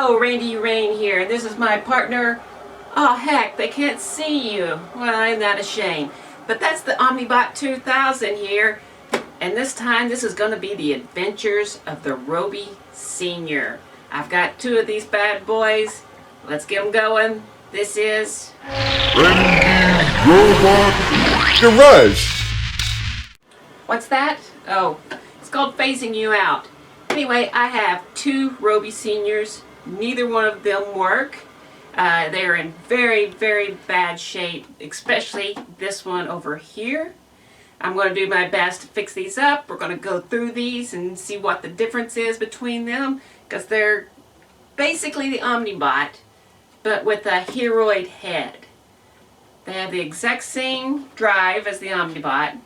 Hello, Randy Rain here. This is my partner. Oh heck, they can't see you. Well, I'm not ashamed. But that's the Omnibot 2000 here. And this time, this is going to be the adventures of the Robie Senior. I've got two of these bad boys. Let's get them going. This is... Randy's Robot Garage. What's that? Oh, it's called Phasing You Out. Anyway, I have two Robie Seniors. Neither one of them work. They're in very, very bad shape, especially this one over here. I'm going to do my best to fix these up. We're going to go through these and see what the difference is between them, because they're basically the Omnibot, but with a heroid head. They have the exact same drive as the Omnibot,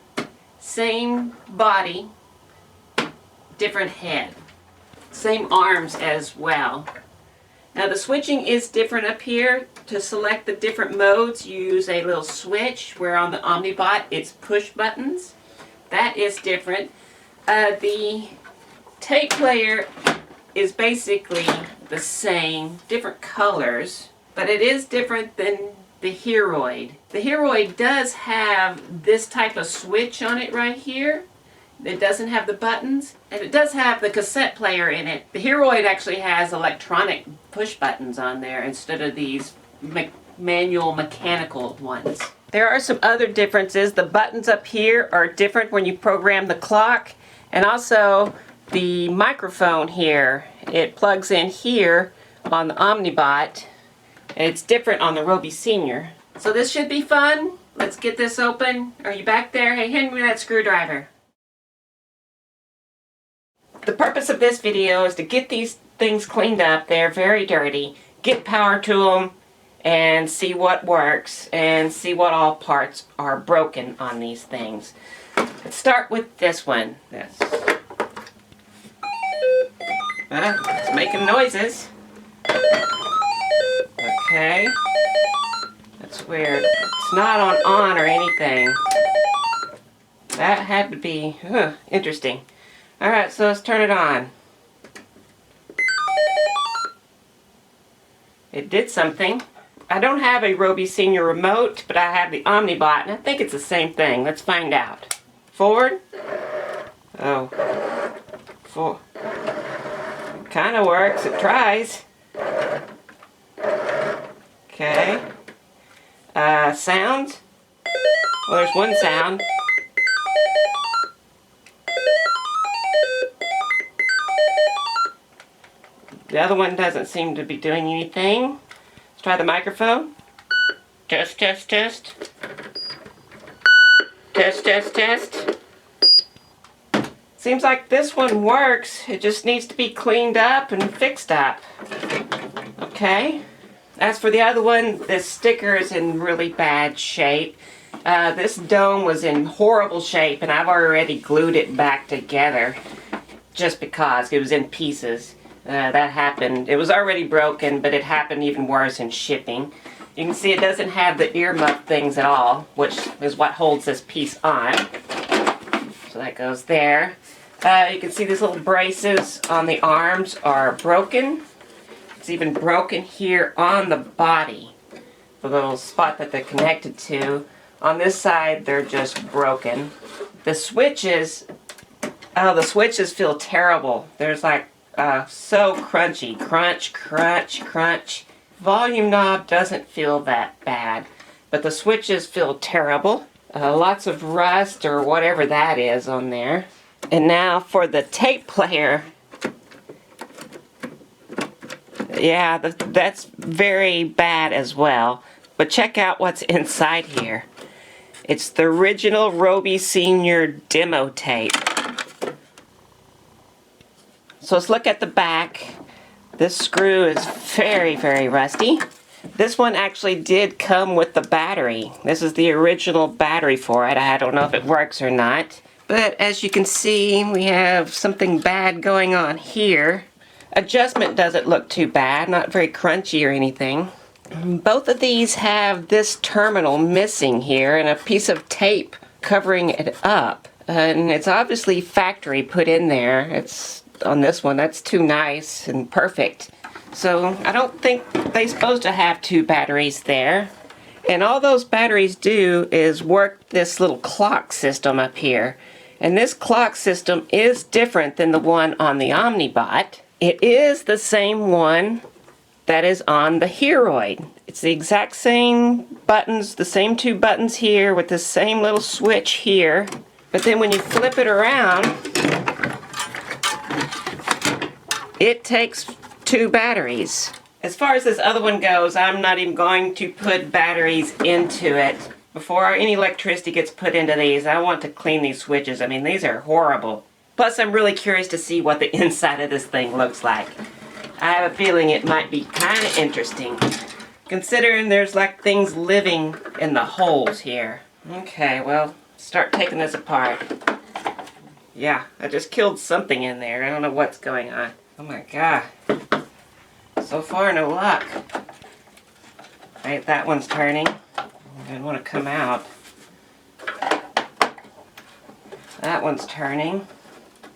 same body, different head, same arms as well. Now the switching is different up here. To select the different modes, you use a little switch, where on the Omnibot it's push buttons. That is different. The tape player is basically the same, different colors, but it is different than the Heroid. The Heroid does have this type of switch on it right here. It doesn't have the buttons, and it does have the cassette player in it. The Heroid actually has electronic push buttons on there instead of these manual mechanical ones. There are some other differences. The buttons up here are different when you program the clock, and also the microphone here. It plugs in here on the Omnibot, and it's different on the Robie Senior. So this should be fun. Let's get this open. Are you back there? Hey, hand me that screwdriver. The purpose of this video is to get these things cleaned up. They're very dirty. Get power to them and see what works and see what all parts are broken on these things. Let's start with this one. It's making noises. Okay. That's weird. It's not on or anything. That had to be interesting. Alright, so let's turn it on. It did something. I don't have a Robie Senior remote, but I have the Omnibot, and I think it's the same thing. Let's find out. Forward. Oh. It kind of works. It tries. Okay. Sound. Well, there's one sound. The other one doesn't seem to be doing anything. Let's try the microphone. Test, test, test. Test, test, test. Seems like this one works. It just needs to be cleaned up and fixed up. Okay. As for the other one, this sticker is in really bad shape. This dome was in horrible shape, and I've already glued it back together just because it was in pieces. That happened. It was already broken, but it happened even worse in shipping. You can see it doesn't have the earmuff things at all, which is what holds this piece on. So that goes there. You can see these little braces on the arms are broken. It's even broken here on the body, the little spot that they're connected to. On this side, they're just broken. The switches, the switches feel terrible. There's like so crunchy. Crunch, crunch, crunch. Volume knob doesn't feel that bad, but the switches feel terrible. Lots of rust or whatever that is on there. And now for the tape player. Yeah, that's very bad as well. But check out what's inside here. It's the original Robie Senior demo tape. So let's look at the back. This screw is very, very rusty. This one actually did come with the battery. This is the original battery for it. I don't know if it works or not. But as you can see, we have something bad going on here. Adjustment doesn't look too bad, not very crunchy or anything. Both of these have this terminal missing here and a piece of tape covering it up. And it's obviously factory put in there. It's on this one. That's too nice and perfect. So I don't think they're supposed to have 2 batteries there. And all those batteries do is work this little clock system up here. And this clock system is different than the one on the Omnibot. It is the same one that is on the Heroid. It's the exact same buttons, the same 2 buttons here with the same little switch here. But then when you flip it around, it takes 2 batteries. As far as this other one goes, I'm not even going to put batteries into it. Before any electricity gets put into these, I want to clean these switches. I mean, these are horrible. Plus, I'm really curious to see what the inside of this thing looks like. I have a feeling it might be kind of interesting, considering there's like things living in the holes here. Okay, well, start taking this apart. Yeah, I just killed something in there. I don't know what's going on. Oh my god. So far, no luck. Right, that one's turning. Didn't want to come out. That one's turning.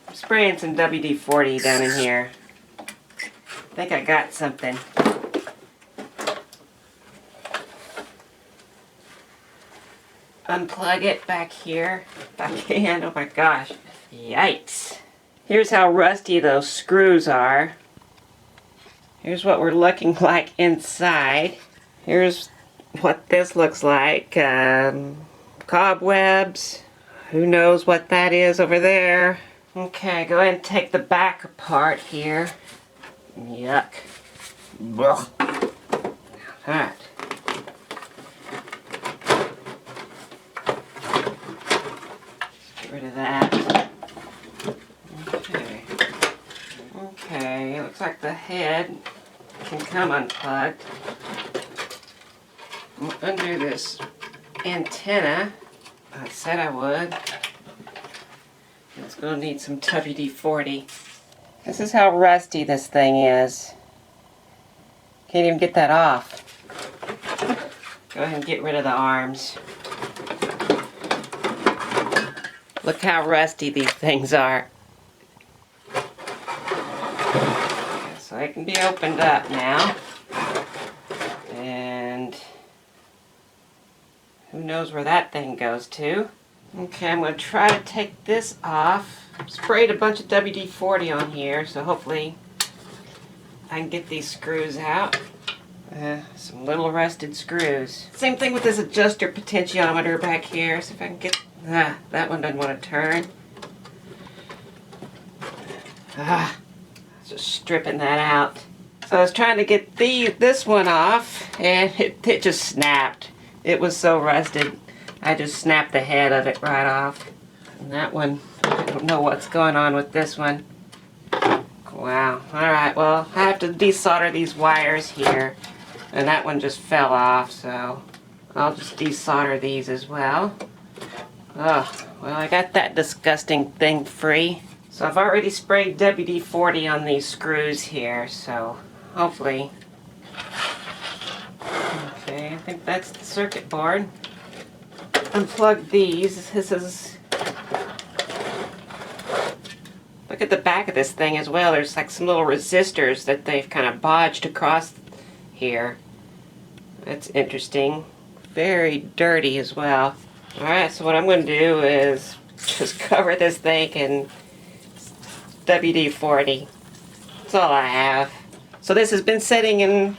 I'm spraying some WD-40 down in here. I think I got something. Unplug it back here if I can. Oh my gosh. Yikes. Here's how rusty those screws are. Here's what we're looking like inside. Here's what this looks like. Cobwebs. Who knows what that is over there. Okay, go ahead and take the back apart here. Yuck. Ugh. Alright. Get rid of that. Okay. Okay, looks like the head can come unplugged. Under this antenna, I said I would. It's going to need some WD-40. This is how rusty this thing is. Can't even get that off. Go ahead and get rid of the arms. Look how rusty these things are. So it can be opened up now. And who knows where that thing goes to. Okay, I'm going to try to take this off. Sprayed a bunch of WD-40 on here, so hopefully I can get these screws out. Some little rusted screws. Same thing with this adjuster potentiometer back here. See if I can get... that one doesn't want to turn. Just stripping that out. So I was trying to get this one off, and it just snapped. It was so rusted. I just snapped the head of it right off. And that one, I don't know what's going on with this one. Wow. Alright, well, I have to desolder these wires here. And that one just fell off, so I'll just desolder these as well. Oh, well, I got that disgusting thing free. So I've already sprayed WD-40 on these screws here, so hopefully. Okay, I think that's the circuit board. Unplug these. This is... Look at the back of this thing as well. There's like some little resistors that they've kind of bodged across here. That's interesting. Very dirty as well. Alright, so what I'm going to do is just cover this thing in WD-40. That's all I have. So this has been sitting in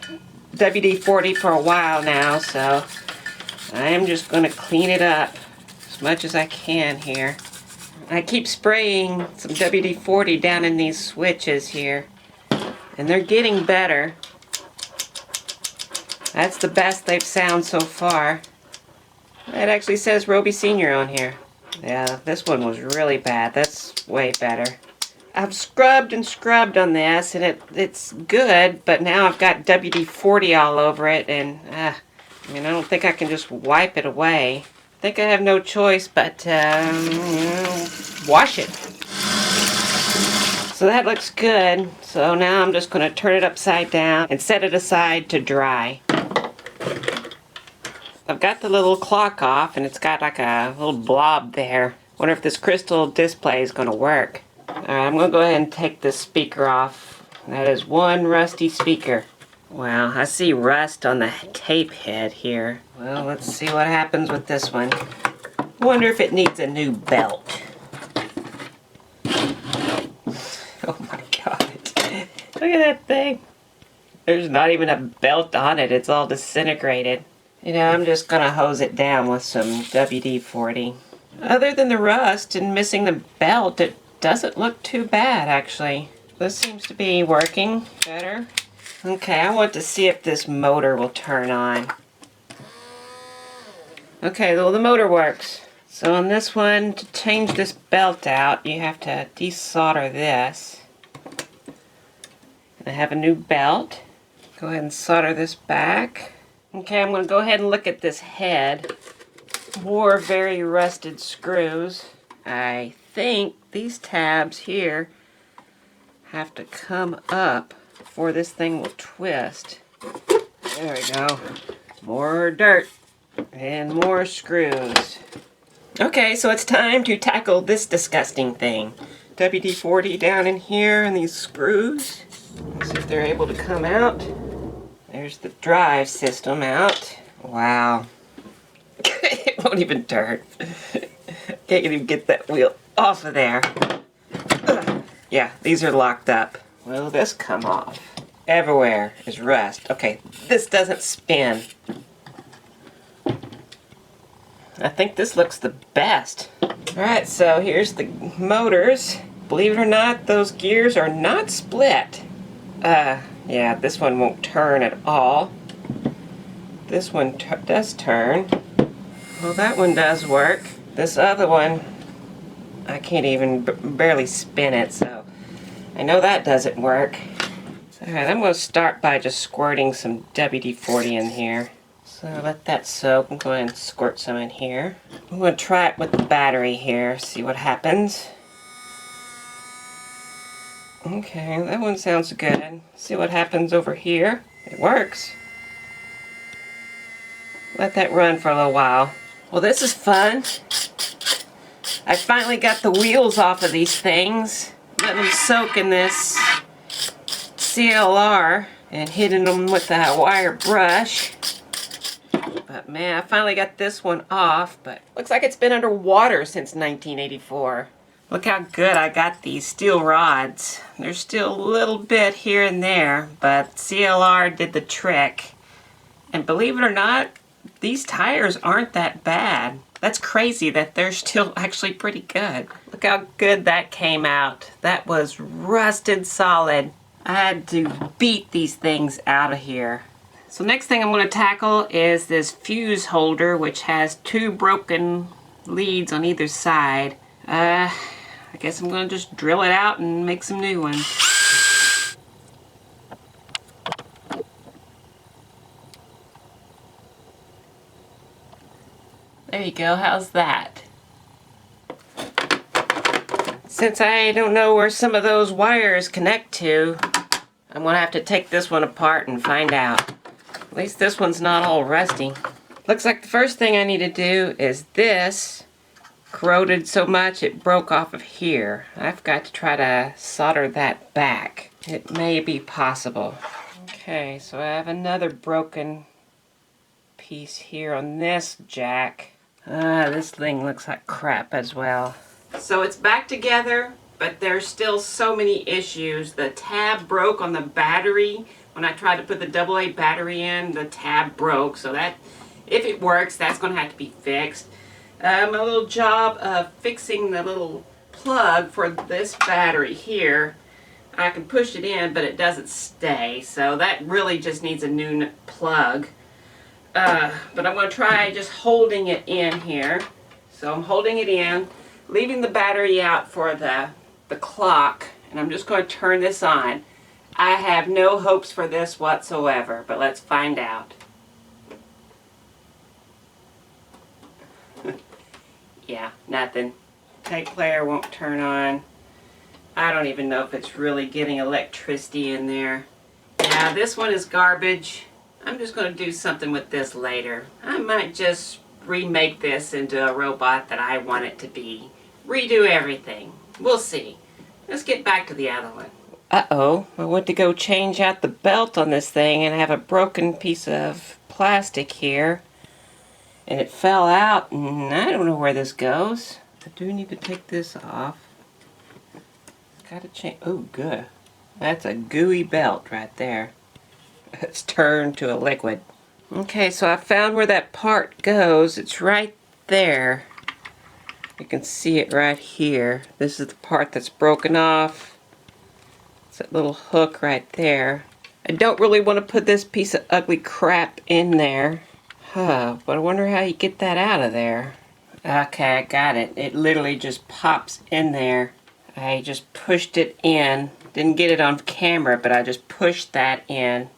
WD-40 for a while now, so I'm just going to clean it up as much as I can here. I keep spraying some WD-40 down in these switches here, and they're getting better. That's the best they've sound so far. It actually says Robie Sr. on here. Yeah, this one was really bad. That's way better. I've scrubbed and scrubbed on this, and it's good, but now I've got WD-40 all over it, and I mean, I don't think I can just wipe it away. I think I have no choice but wash it. So that looks good. So now I'm just going to turn it upside down and set it aside to dry. I've got the little clock off, and it's got like a little blob there. Wonder if this crystal display is going to work. Alright, I'm going to go ahead and take this speaker off That is one rusty speaker. Wow, I see rust on the tape head here. Well, let's see what happens with this one. Wonder if it needs a new belt. Oh my god. Look at that thing. There's not even a belt on it. It's all disintegrated. You know, I'm just gonna hose it down with some WD-40. Other than the rust and missing the belt, it doesn't look too bad, actually. This seems to be working better. Okay, I want to see if this motor will turn on. Okay, well, the motor works. So on this one, to change this belt out, you have to desolder this. And I have a new belt. Go ahead and solder this back. Okay, I'm going to go ahead and look at this head. More very rusted screws. I think these tabs here have to come up before this thing will twist. There we go. More dirt and more screws. Okay, so it's time to tackle this disgusting thing. WD-40 down in here and these screws. Let's see if they're able to come out. There's the drive system out. Wow. It won't even turn. Can't even get that wheel off of there. Ugh. Yeah, these are locked up. Will this come off? Everywhere is rust. Okay, this doesn't spin. I think this looks the best. Alright, so here's the motors. Believe it or not, those gears are not split. Yeah, this one won't turn at all. This one does turn. Well, that one does work. This other one, I can't even barely spin it, so I know that doesn't work. Alright, I'm going to start by just squirting some WD-40 in here. So let that soak and go ahead and squirt some in here. I'm going to try it with the battery here, see what happens. Okay, that one sounds good. See what happens over here. It works. Let that run for a little while. Well, this is fun. I finally got the wheels off of these things. Let them soak in this CLR and hitting them with that wire brush. But man, I finally got this one off, but looks like it's been underwater since 1984. Look how good I got these steel rods. There's still a little bit here and there, but CLR did the trick. And believe it or not, these tires aren't that bad. That's crazy that they're still actually pretty good. Look how good that came out. That was rusted solid. I had to beat these things out of here. So next thing I'm going to tackle is this fuse holder, which has 2 broken leads on either side. I guess I'm going to just drill it out and make some new ones. There you go, how's that? Since I don't know where some of those wires connect to, I'm going to have to take this one apart and find out. At least this one's not all rusty. Looks like the first thing I need to do is this. Corroded so much it broke off of here. I've got to try to solder that back. It may be possible. Okay, so I have another broken piece here on this jack. This thing looks like crap as well. So it's back together, but there's still so many issues. The tab broke on the battery. When I tried to put the AA battery in, the tab broke. So that, if it works, that's going to have to be fixed. My little job of fixing the little plug for this battery here, I can push it in, but it doesn't stay. So that really just needs a new plug. But I'm going to try just holding it in here. So I'm holding it in, leaving the battery out for the clock, and I'm just going to turn this on. I have no hopes for this whatsoever, but let's find out. Yeah, nothing. Tape player won't turn on. I don't even know if it's really getting electricity in there. Yeah, this one is garbage. I'm just going to do something with this later. I might just remake this into a robot that I want it to be. Redo everything. We'll see. Let's get back to the other one. Uh-oh, I went to go change out the belt on this thing and I have a broken piece of plastic here. And it fell out and I don't know where this goes. I do need to take this off. Gotta change. Oh, good. That's a gooey belt right there. It's turned to a liquid. Okay, so I found where that part goes. It's right there. You can see it right here. This is the part that's broken off. It's that little hook right there. I don't really want to put this piece of ugly crap in there. But I wonder how you get that out of there. Okay, I got it. It literally just pops in there. I just pushed it in. Didn't get it on camera, but I just pushed that in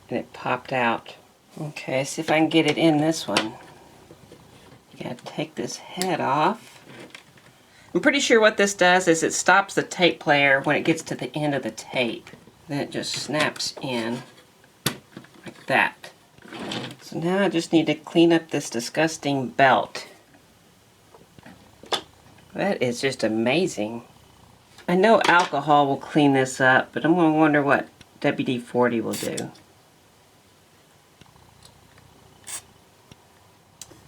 and it popped out. Okay, see if I can get it in this one. You gotta take this head off. I'm pretty sure what this does is it stops the tape player when it gets to the end of the tape. Then it just snaps in like that. So now I just need to clean up this disgusting belt. That is just amazing. I know alcohol will clean this up, but I'm going to wonder what WD-40 will do.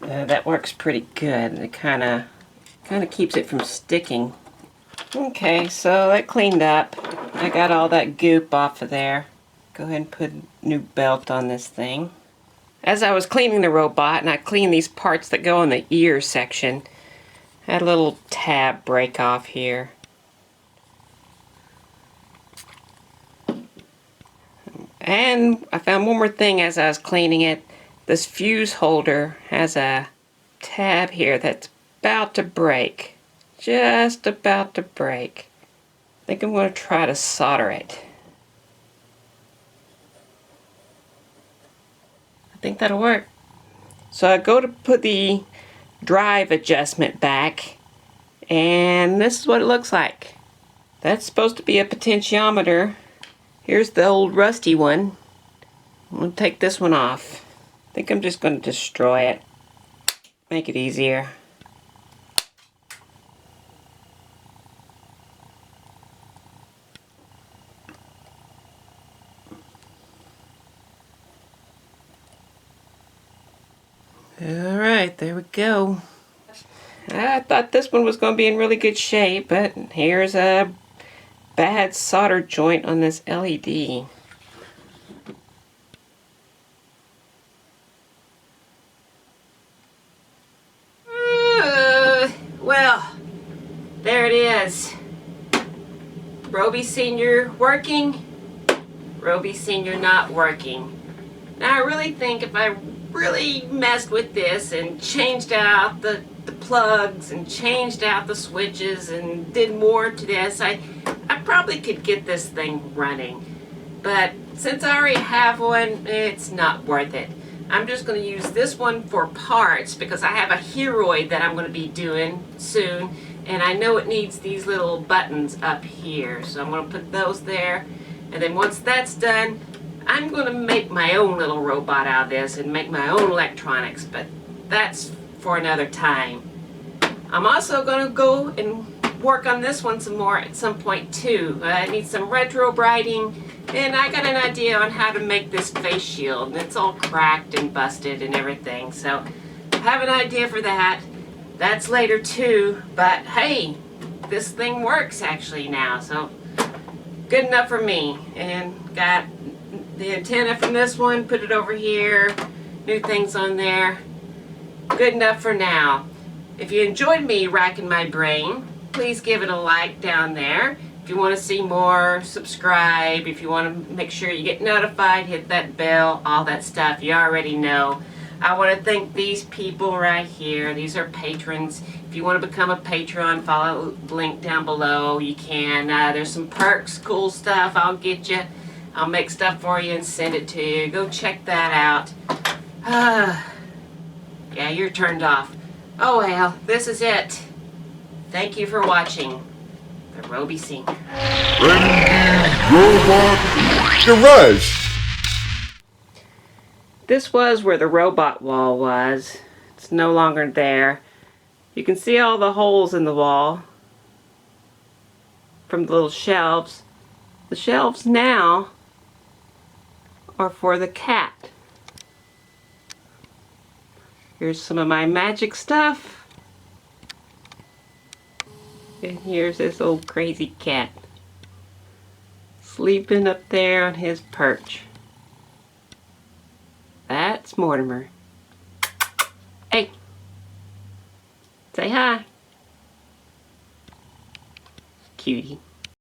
That works pretty good. It kind of keeps it from sticking. Okay, so that cleaned up. I got all that goop off of there. Go ahead and put a new belt on this thing. As I was cleaning the robot, and I cleaned these parts that go in the ear section, I had a little tab break off here. And I found one more thing as I was cleaning it. This fuse holder has a tab here that's about to break. Just about to break. I think I'm going to try to solder it. I think that'll work. So I go to put the drive adjustment back, and this is what it looks like. That's supposed to be a potentiometer. Here's the old rusty one. I'm going to take this one off. I think I'm just going to destroy it. Make it easier. Alright, there we go. I thought this one was going to be in really good shape, but here's a bad solder joint on this LED. Well, there it is. Robie Sr. working, Robie Sr. not working. Now I really think if I really messed with this and changed out the plugs and changed out the switches and did more to this, I probably could get this thing running. But since I already have one, it's not worth it. I'm just going to use this one for parts because I have a Heroid that I'm going to be doing soon, and I know it needs these little buttons up here, so I'm going to put those there. And then once that's done, I'm going to make my own little robot out of this and make my own electronics, but that's for another time. I'm also going to go and work on this one some more at some point too. I need some retro brighting, and I got an idea on how to make this face shield, and it's all cracked and busted and everything, so I have an idea for that. That's later too, but hey, this thing works actually now, so good enough for me. And got the antenna from this one, put it over here, new things on there. Good enough for now. If you enjoyed me racking my brain, please give it a like down there. If you want to see more, subscribe. If you want to make sure you get notified, hit that bell, all that stuff you already know. I want to thank these people right here. These are patrons. If you want to become a patron, follow the link down below. You can. There's some perks, cool stuff. I'll get you. I'll make stuff for you and send it to you. Go check that out. Yeah, you're turned off. Oh well, this is it. Thank you for watching. The Robie Sr. Randy's Robot Garage. This was where the robot wall was. It's no longer there. You can see all the holes in the wall from the little shelves. The shelves now are for the cat. Here's some of my magic stuff. And here's this old crazy cat sleeping up there on his perch. That's Mortimer. Hey, say hi. Cutie.